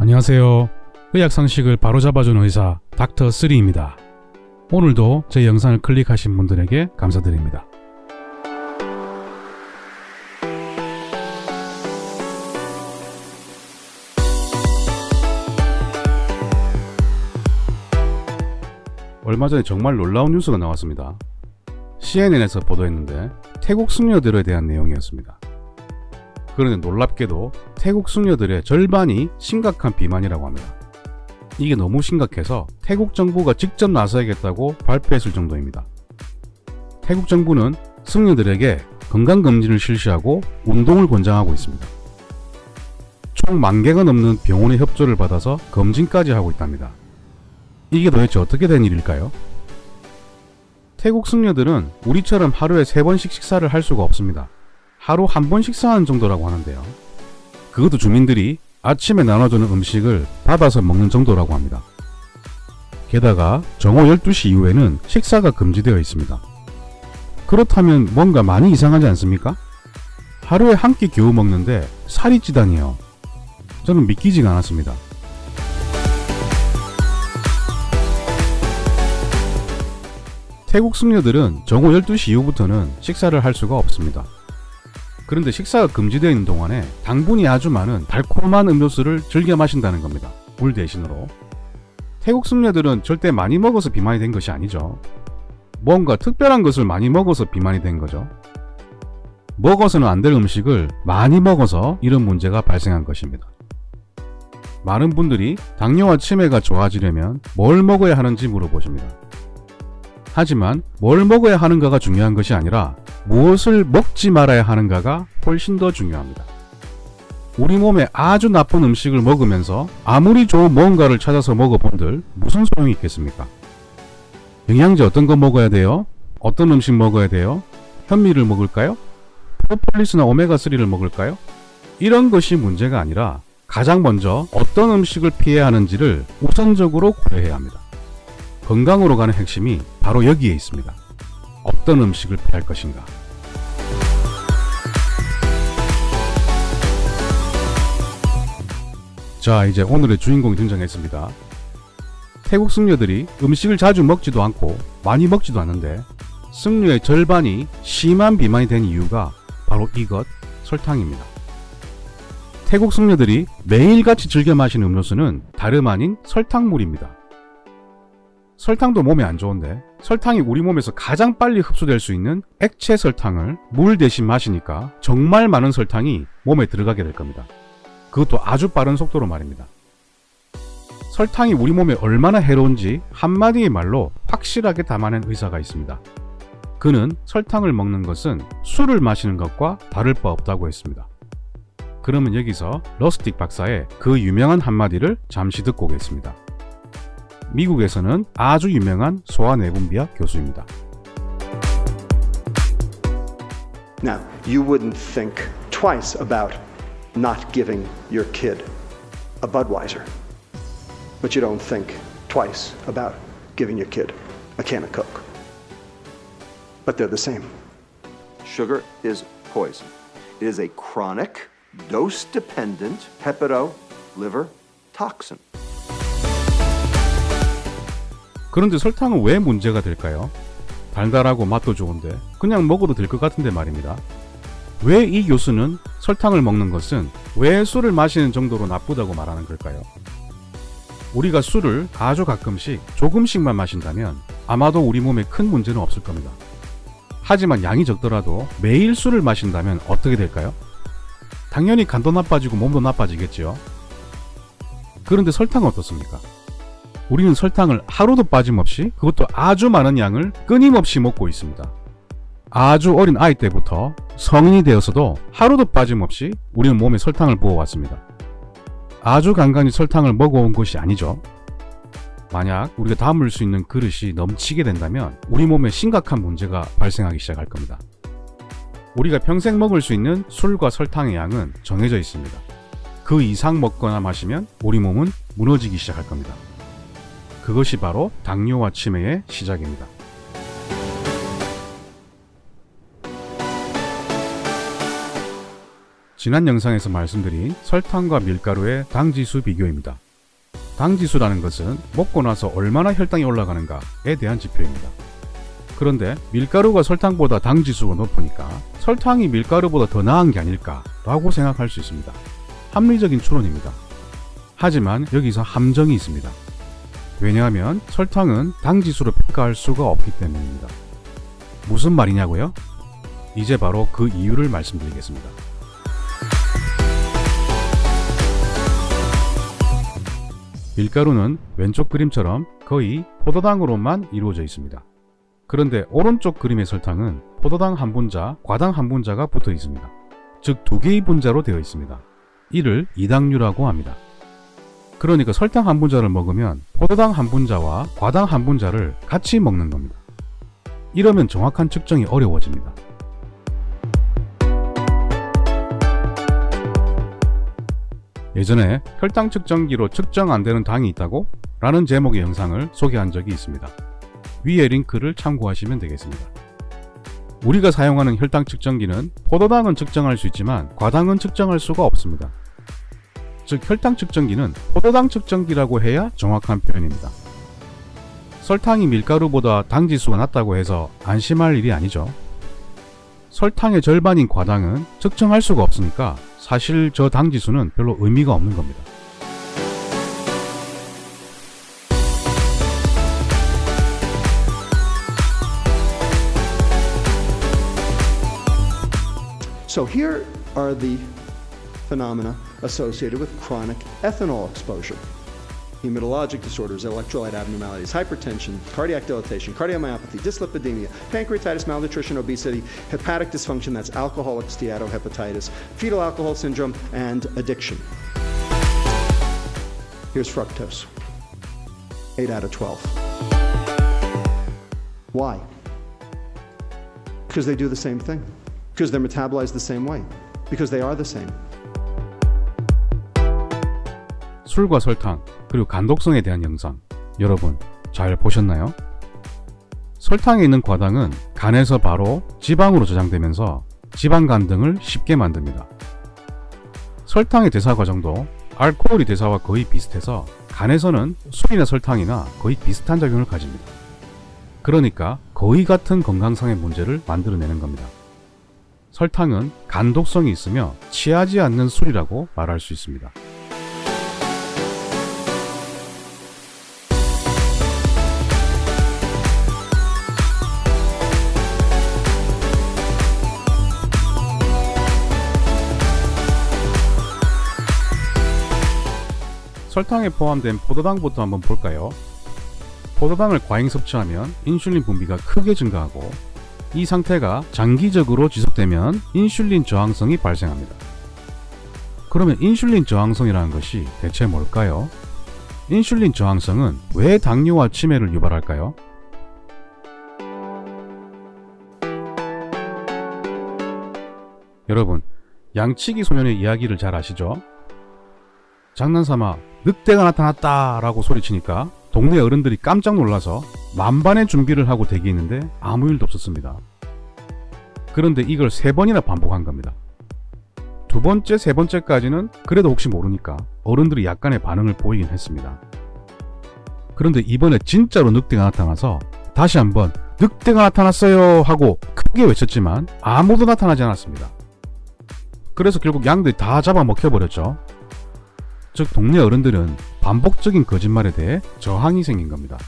안녕하세요. 의학 상식을 바로잡아주는 의사 닥터3입니다. 오늘도 제 영상을 클릭하신 분들에게 감사드립니다. 얼마 전에 정말 놀라운 뉴스가 나왔습니다. CNN에서 보도했는데 태국 숙녀들에 대한 내용이었습니다. 그런데 놀랍게도 태국 숙녀들의 절반이 심각한 비만이라고 합니다. 이게 너무 심각해서 태국 정부가 직접 나서야겠다고 발표했을 정도입니다. 태국 정부는 숙녀들에게 건강검진을 실시하고 운동을 권장하고 있습니다. 총 10,000개가 넘는 병원의 협조를 받아서 검진까지 하고 있답니다. 이게 도대체 어떻게 된 일일까요? 태국 숙녀들은 우리처럼 하루에 3번씩 식사를 할 수가 없습니다. 하루 한 번 식사하는 정도라고 하는데요. 그것도 주민들이 아침에 나눠주는 음식을 받아서 먹는 정도라고 합니다. 게다가 정오 12시 이후에는 식사가 금지되어 있습니다. 그렇다면 뭔가 많이 이상하지 않습니까? 하루에 한 끼 겨우 먹는데 살이 찌다니요. 저는 믿기지가 않았습니다. 태국 숙녀들은 정오 12시 이후부터는 식사를 할 수가 없습니다. 그런데 식사가 금지되어 있는 동안에 당분이 아주 많은 달콤한 음료수를 즐겨 마신다는 겁니다. 물 대신으로. 태국 숙녀들은 절대 많이 먹어서 비만이 된 것이 아니죠. 뭔가 특별한 것을 많이 먹어서 비만이 된 거죠. 먹어서는 안 될 음식을 많이 먹어서 이런 문제가 발생한 것입니다. 많은 분들이 당뇨와 치매가 좋아지려면 뭘 먹어야 하는지 물어보십니다. 하지만 뭘 먹어야 하는가가 중요한 것이 아니라 무엇을 먹지 말아야 하는가가 훨씬 더 중요합니다. 우리 몸에 아주 나쁜 음식을 먹으면서 아무리 좋은 무언가를 찾아서 먹어본들 무슨 소용이 있겠습니까? 영양제 어떤 거 먹어야 돼요? 어떤 음식 먹어야 돼요? 현미를 먹을까요? 프로폴리스나 오메가3를 먹을까요? 이런 것이 문제가 아니라 가장 먼저 어떤 음식을 피해야 하는지를 우선적으로 고려해야 합니다. 건강으로 가는 핵심이 바로 여기에 있습니다. 어떤 음식을 피할 것인가. 자, 이제 오늘의 주인공이 등장했습니다. 태국 숙녀들이 음식을 자주 먹지도 않고 많이 먹지도 않는데 숙녀의 절반이 심한 비만이 된 이유가 바로 이것, 설탕입니다. 태국 숙녀들이 매일같이 즐겨 마시는 음료수는 다름 아닌 설탕물입니다. 설탕도 몸에 안 좋은데 설탕이 우리 몸에서 가장 빨리 흡수될 수 있는 액체 설탕을 물 대신 마시니까 정말 많은 설탕이 몸에 들어가게 될 겁니다. 그것도 아주 빠른 속도로 말입니다. 설탕이 우리 몸에 얼마나 해로운지 한마디의 말로 확실하게 담아낸 의사가 있습니다. 그는 설탕을 먹는 것은 술을 마시는 것과 다를 바 없다고 했습니다. 그러면 여기서 러스틱 박사의 그 유명한 한마디를 잠시 듣고 오겠습니다. 미국에서는 아주 유명한 소아내분비학 교수입니다. Now, you wouldn't think twice about not giving your kid a Budweiser, but you don't think twice about giving your kid a can of Coke. But they're the same. Sugar is poison. It is a chronic, dose-dependent hepato-liver toxin. 그런데 설탕은 왜 문제가 될까요? 달달하고 맛도 좋은데 그냥 먹어도 될 것 같은데 말입니다. 왜 이 교수는 설탕을 먹는 것은 왜 술을 마시는 정도로 나쁘다고 말하는 걸까요? 우리가 술을 아주 가끔씩 조금씩만 마신다면 아마도 우리 몸에 큰 문제는 없을 겁니다. 하지만 양이 적더라도 매일 술을 마신다면 어떻게 될까요? 당연히 간도 나빠지고 몸도 나빠지겠죠. 그런데 설탕은 어떻습니까? 우리는 설탕을 하루도 빠짐없이 그것도 아주 많은 양을 끊임없이 먹고 있습니다. 아주 어린 아이 때부터 성인이 되어서도 하루도 빠짐없이 우리는 몸에 설탕을 부어왔습니다. 아주 간간히 설탕을 먹어온 것이 아니죠. 만약 우리가 담을 수 있는 그릇이 넘치게 된다면 우리 몸에 심각한 문제가 발생하기 시작할 겁니다. 우리가 평생 먹을 수 있는 술과 설탕의 양은 정해져 있습니다. 그 이상 먹거나 마시면 우리 몸은 무너지기 시작할 겁니다. 그것이 바로 당뇨와 치매의 시작입니다. 지난 영상에서 말씀드린 설탕과 밀가루의 당지수 비교입니다. 당지수라는 것은 먹고 나서 얼마나 혈당이 올라가는가에 대한 지표입니다. 그런데 밀가루가 설탕보다 당지수가 높으니까 설탕이 밀가루보다 더 나은 게 아닐까라고 생각할 수 있습니다. 합리적인 추론입니다. 하지만 여기서 함정이 있습니다. 왜냐하면 설탕은 당지수로 평가할 수가 없기 때문입니다. 무슨 말이냐고요? 이제 바로 그 이유를 말씀드리겠습니다. 밀가루는 왼쪽 그림처럼 거의 포도당으로만 이루어져 있습니다. 그런데 오른쪽 그림의 설탕은 포도당 한 분자, 과당 한 분자가 붙어 있습니다. 즉 두 개의 분자로 되어 있습니다. 이를 이당류라고 합니다. 그러니까 설탕 한 분자를 먹으면 포도당 한 분자와 과당 한 분자를 같이 먹는 겁니다. 이러면 정확한 측정이 어려워집니다. 예전에 혈당 측정기로 측정 안 되는 당이 있다고? 라는 제목의 영상을 소개한 적이 있습니다. 위에 링크를 참고하시면 되겠습니다. 우리가 사용하는 혈당 측정기는 포도당은 측정할 수 있지만 과당은 측정할 수가 없습니다. 즉 혈당 측정기는 포도당 측정기라고 해야 정확한 표현입니다. 설탕이 밀가루보다 당지수가 낮다고 해서 안심할 일이 아니죠. 설탕의 절반인 과당은 측정할 수가 없으니까 사실 저 당지수는 별로 의미가 없는 겁니다. So here are the phenomena associated with chronic ethanol exposure. Hematologic disorders, electrolyte abnormalities, hypertension, cardiac dilatation, cardiomyopathy, dyslipidemia, pancreatitis, malnutrition, obesity, hepatic dysfunction, that's alcoholic steatohepatitis, fetal alcohol syndrome, and addiction. Here's fructose, 8 out of 12. Why? Because they do the same thing. Because they're metabolized the same way. Because they are the same. 술과 설탕, 그리고 간독성에 대한 영상, 여러분 잘 보셨나요? 설탕에 있는 과당은 간에서 바로 지방으로 저장되면서 지방간 등을 쉽게 만듭니다. 설탕의 대사 과정도 알코올의 대사와 거의 비슷해서 간에서는 술이나 설탕이나 거의 비슷한 작용을 가집니다. 그러니까 거의 같은 건강상의 문제를 만들어내는 겁니다. 설탕은 간독성이 있으며 취하지 않는 술이라고 말할 수 있습니다. 설탕에 포함된 포도당부터 한번 볼까요? 포도당을 과잉 섭취하면 인슐린 분비가 크게 증가하고 이 상태가 장기적으로 지속되면 인슐린 저항성이 발생합니다. 그러면 인슐린 저항성이라는 것이 대체 뭘까요? 인슐린 저항성은 왜 당뇨와 치매를 유발할까요? 여러분, 양치기 소년의 이야기를 잘 아시죠? 장난삼아 늑대가 나타났다 라고 소리치니까 동네 어른들이 깜짝 놀라서 만반의 준비를 하고 대기했는데 아무 일도 없었습니다. 그런데 이걸 3번이나 반복한 겁니다. 두 번째, 세 번째까지는 그래도 혹시 모르니까 어른들이 약간의 반응을 보이긴 했습니다. 그런데 이번에 진짜로 늑대가 나타나서 다시 한번 늑대가 나타났어요 하고 크게 외쳤지만 아무도 나타나지 않았습니다. 그래서 결국 양들이 다 잡아먹혀버렸죠. 즉 동네 어른들은 반복적인 거짓말에 대해 저항이 생긴 겁니다.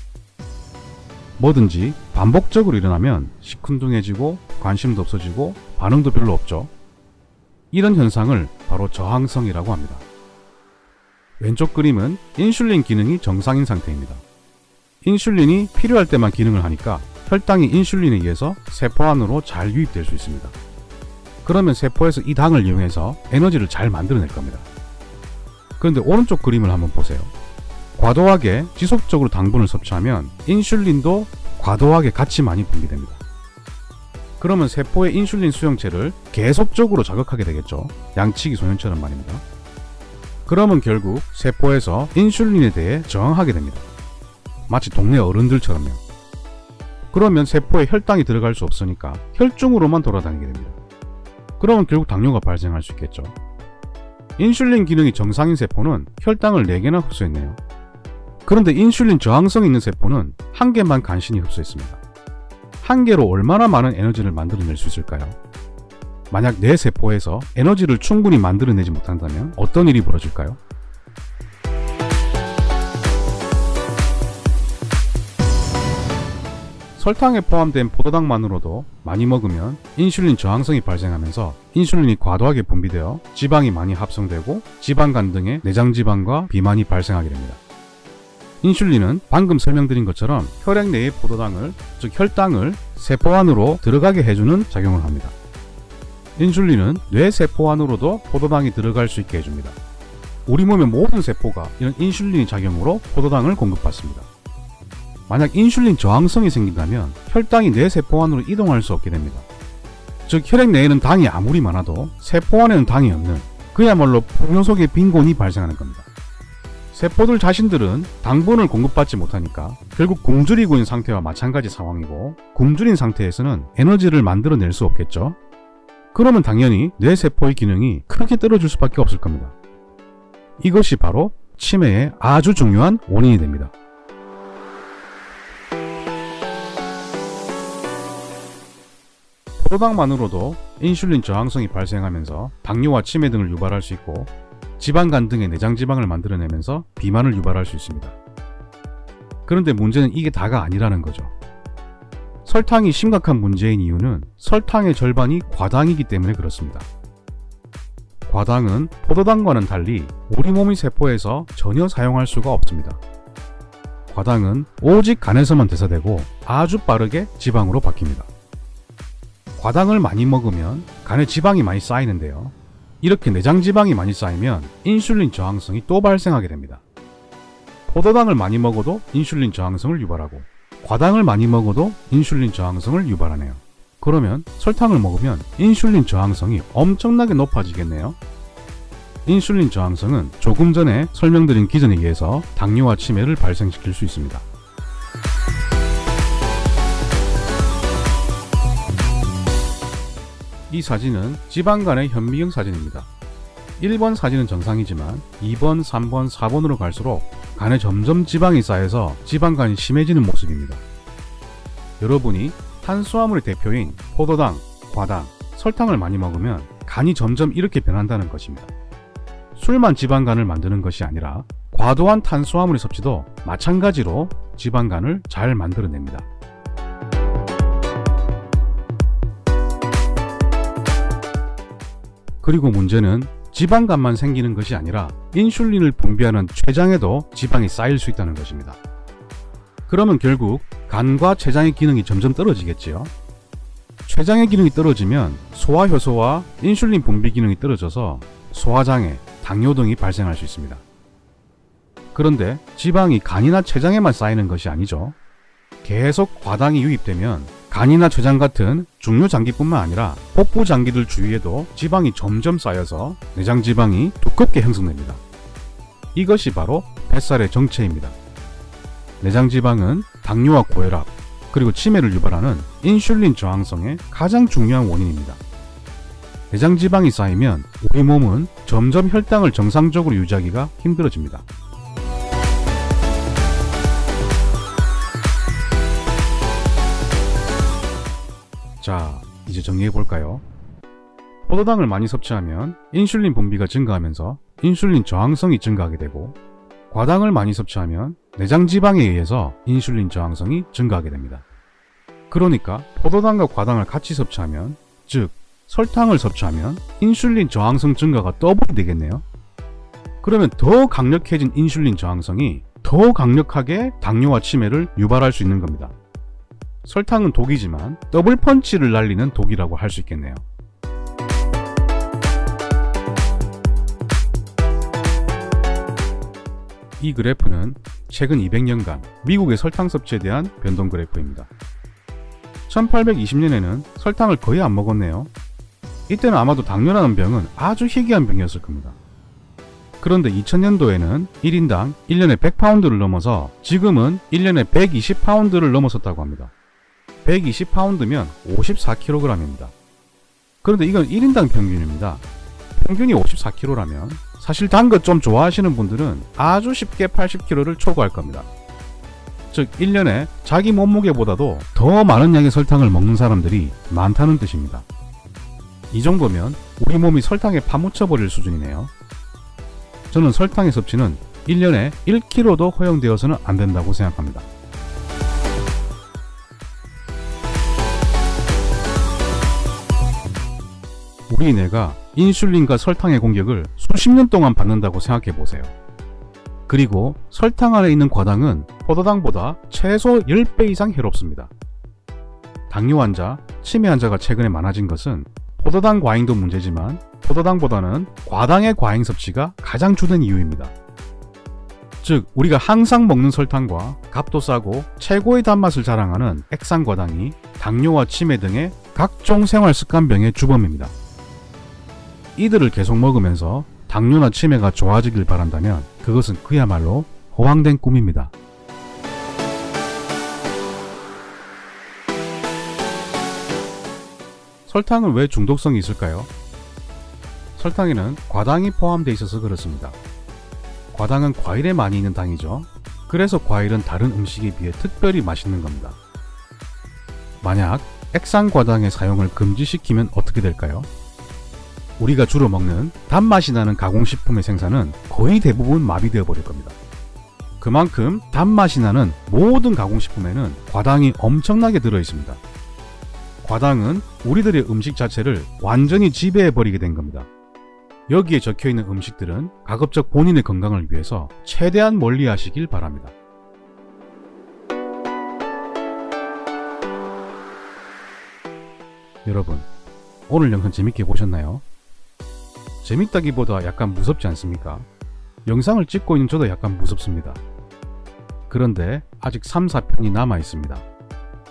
뭐든지 반복적으로 일어나면 시큰둥해지고 관심도 없어지고 반응도 별로 없죠. 이런 현상을 바로 저항성이라고 합니다. 왼쪽 그림은 인슐린 기능이 정상인 상태입니다. 인슐린이 필요할 때만 기능을 하니까 혈당이 인슐린에 의해서 세포 안으로 잘 유입될 수 있습니다. 그러면 세포에서 이 당을 이용해서 에너지를 잘 만들어낼 겁니다. 그런데 오른쪽 그림을 한번 보세요. 과도하게 지속적으로 당분을 섭취하면 인슐린도 과도하게 같이 많이 분비됩니다. 그러면 세포의 인슐린 수용체를 계속적으로 자극하게 되겠죠. 양치기 소년처럼 말입니다. 그러면 결국 세포에서 인슐린에 대해 저항하게 됩니다. 마치 동네 어른들처럼요. 그러면 세포에 혈당이 들어갈 수 없으니까 혈중으로만 돌아다니게 됩니다. 그러면 결국 당뇨가 발생할 수 있겠죠. 인슐린 기능이 정상인 세포는 혈당을 4개나 흡수했네요. 그런데 인슐린 저항성이 있는 세포는 1개만 간신히 흡수했습니다. 1개로 얼마나 많은 에너지를 만들어낼 수 있을까요? 만약 내 세포에서 에너지를 충분히 만들어내지 못한다면 어떤 일이 벌어질까요? 설탕에 포함된 포도당만으로도 많이 먹으면 인슐린 저항성이 발생하면서 인슐린이 과도하게 분비되어 지방이 많이 합성되고 지방간 등의 내장지방과 비만이 발생하게 됩니다. 인슐린은 방금 설명드린 것처럼 혈액 내의 포도당을, 즉 혈당을 세포 안으로 들어가게 해주는 작용을 합니다. 인슐린은 뇌 세포 안으로도 포도당이 들어갈 수 있게 해줍니다. 우리 몸의 모든 세포가 이런 인슐린의 작용으로 포도당을 공급받습니다. 만약 인슐린 저항성이 생긴다면 혈당이 뇌 세포 안으로 이동할 수 없게 됩니다. 즉 혈액 내에는 당이 아무리 많아도 세포 안에는 당이 없는 그야말로 풍요 속의 빈곤이 발생하는 겁니다. 세포들 자신들은 당분을 공급받지 못하니까 결국 굶주리고 있는 상태와 마찬가지 상황이고, 굶주린 상태에서는 에너지를 만들어낼 수 없겠죠. 그러면 당연히 뇌 세포의 기능이 크게 떨어질 수밖에 없을 겁니다. 이것이 바로 치매의 아주 중요한 원인이 됩니다. 포도당만으로도 인슐린 저항성이 발생하면서 당뇨와 치매 등을 유발할 수 있고, 지방간 등의 내장지방을 만들어내면서 비만을 유발할 수 있습니다. 그런데 문제는 이게 다가 아니라는 거죠. 설탕이 심각한 문제인 이유는 설탕의 절반이 과당이기 때문에 그렇습니다. 과당은 포도당과는 달리 우리 몸의 세포에서 전혀 사용할 수가 없습니다. 과당은 오직 간에서만 대사되고 아주 빠르게 지방으로 바뀝니다. 과당을 많이 먹으면 간에 지방이 많이 쌓이는데요. 이렇게 내장지방이 많이 쌓이면 인슐린 저항성이 또 발생하게 됩니다. 포도당을 많이 먹어도 인슐린 저항성을 유발하고, 과당을 많이 먹어도 인슐린 저항성을 유발하네요. 그러면 설탕을 먹으면 인슐린 저항성이 엄청나게 높아지겠네요. 인슐린 저항성은 조금 전에 설명드린 기전에 의해서 당뇨와 치매를 발생시킬 수 있습니다. 이 사진은 지방간의 현미경 사진입니다. 1번 사진은 정상이지만 2번, 3번, 4번으로 갈수록 간에 점점 지방이 쌓여서 지방간이 심해지는 모습입니다. 여러분이 탄수화물의 대표인 포도당, 과당, 설탕을 많이 먹으면 간이 점점 이렇게 변한다는 것입니다. 술만 지방간을 만드는 것이 아니라 과도한 탄수화물의 섭취도 마찬가지로 지방간을 잘 만들어냅니다. 그리고 문제는 지방간만 생기는 것이 아니라 인슐린을 분비하는 췌장에도 지방이 쌓일 수 있다는 것입니다. 그러면 결국 간과 췌장의 기능이 점점 떨어지겠지요. 췌장의 기능이 떨어지면 소화효소와 인슐린 분비 기능이 떨어져서 소화장애, 당뇨 등이 발생할 수 있습니다. 그런데 지방이 간이나 췌장에만 쌓이는 것이 아니죠. 계속 과당이 유입되면 간이나 췌장 같은 중요 장기뿐만 아니라 복부 장기들 주위에도 지방이 점점 쌓여서 내장 지방이 두껍게 형성됩니다. 이것이 바로 뱃살의 정체입니다. 내장 지방은 당뇨와 고혈압, 그리고 치매를 유발하는 인슐린 저항성의 가장 중요한 원인입니다. 내장 지방이 쌓이면 우리 몸은 점점 혈당을 정상적으로 유지하기가 힘들어집니다. 자, 이제 정리해볼까요? 포도당을 많이 섭취하면 인슐린 분비가 증가하면서 인슐린 저항성이 증가하게 되고, 과당을 많이 섭취하면 내장지방에 의해서 인슐린 저항성이 증가하게 됩니다. 그러니까 포도당과 과당을 같이 섭취하면, 즉 설탕을 섭취하면 인슐린 저항성 증가가 더블이 되겠네요. 그러면 더 강력해진 인슐린 저항성이 더 강력하게 당뇨와 치매를 유발할 수 있는 겁니다. 설탕은 독이지만 더블 펀치를 날리는 독이라고 할 수 있겠네요. 이 그래프는 최근 200년간 미국의 설탕 섭취에 대한 변동 그래프입니다. 1820년에는 설탕을 거의 안 먹었네요. 이때는 아마도 당뇨라는 병은 아주 희귀한 병이었을 겁니다. 그런데 2000년도에는 1인당 1년에 100파운드를 넘어서 지금은 1년에 120파운드를 넘어섰다고 합니다. 120파운드면 54kg입니다. 그런데 이건 1인당 평균입니다. 평균이 54kg라면 사실 단 것 좀 좋아하시는 분들은 아주 쉽게 80kg를 초과할 겁니다. 즉 1년에 자기 몸무게보다도 더 많은 양의 설탕을 먹는 사람들이 많다는 뜻입니다. 이 정도면 우리 몸이 설탕에 파묻혀 버릴 수준이네요. 저는 설탕의 섭취는 1년에 1kg도 허용되어서는 안 된다고 생각합니다. 우리 뇌가 인슐린과 설탕의 공격을 수십 년 동안 받는다고 생각해 보세요. 그리고 설탕 안에 있는 과당은 포도당보다 최소 10배 이상 해롭습니다. 당뇨 환자, 치매 환자가 최근에 많아진 것은 포도당 과잉도 문제지만 포도당보다는 과당의 과잉 섭취가 가장 주된 이유입니다. 즉 우리가 항상 먹는 설탕과 값도 싸고 최고의 단맛을 자랑하는 액상과당이 당뇨와 치매 등의 각종 생활습관병의 주범입니다. 이들을 계속 먹으면서 당뇨나 치매가 좋아지길 바란다면 그것은 그야말로 허황된 꿈입니다. 설탕은 왜 중독성이 있을까요? 설탕에는 과당이 포함되어 있어서 그렇습니다. 과당은 과일에 많이 있는 당이죠. 그래서 과일은 다른 음식에 비해 특별히 맛있는 겁니다. 만약 액상과당의 사용을 금지시키면 어떻게 될까요? 우리가 주로 먹는 단맛이 나는 가공식품의 생산은 거의 대부분 마비되어 버릴 겁니다. 그만큼 단맛이 나는 모든 가공식품에는 과당이 엄청나게 들어 있습니다. 과당은 우리들의 음식 자체를 완전히 지배해 버리게 된 겁니다. 여기에 적혀 있는 음식들은 가급적 본인의 건강을 위해서 최대한 멀리 하시길 바랍니다. 여러분, 오늘 영상 재밌게 보셨나요? 재밌다기보다 약간 무섭지 않습니까? 영상을 찍고 있는 저도 약간 무섭습니다. 그런데 아직 3, 4편이 남아 있습니다.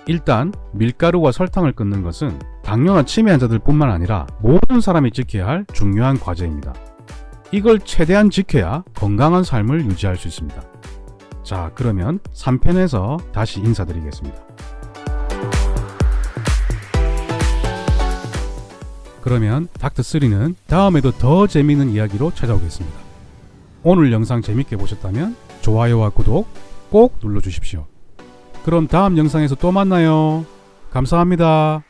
일단 밀가루와 설탕을 끊는 것은 당뇨나 치매 환자들 뿐만 아니라 모든 사람이 지켜야 할 중요한 과제입니다. 이걸 최대한 지켜야 건강한 삶을 유지할 수 있습니다. 자, 그러면 3편에서 다시 인사드리겠습니다. 그러면 닥터3는 다음에도 더 재미있는 이야기로 찾아오겠습니다. 오늘 영상 재밌게 보셨다면 좋아요와 구독 꼭 눌러주십시오. 그럼 다음 영상에서 또 만나요. 감사합니다.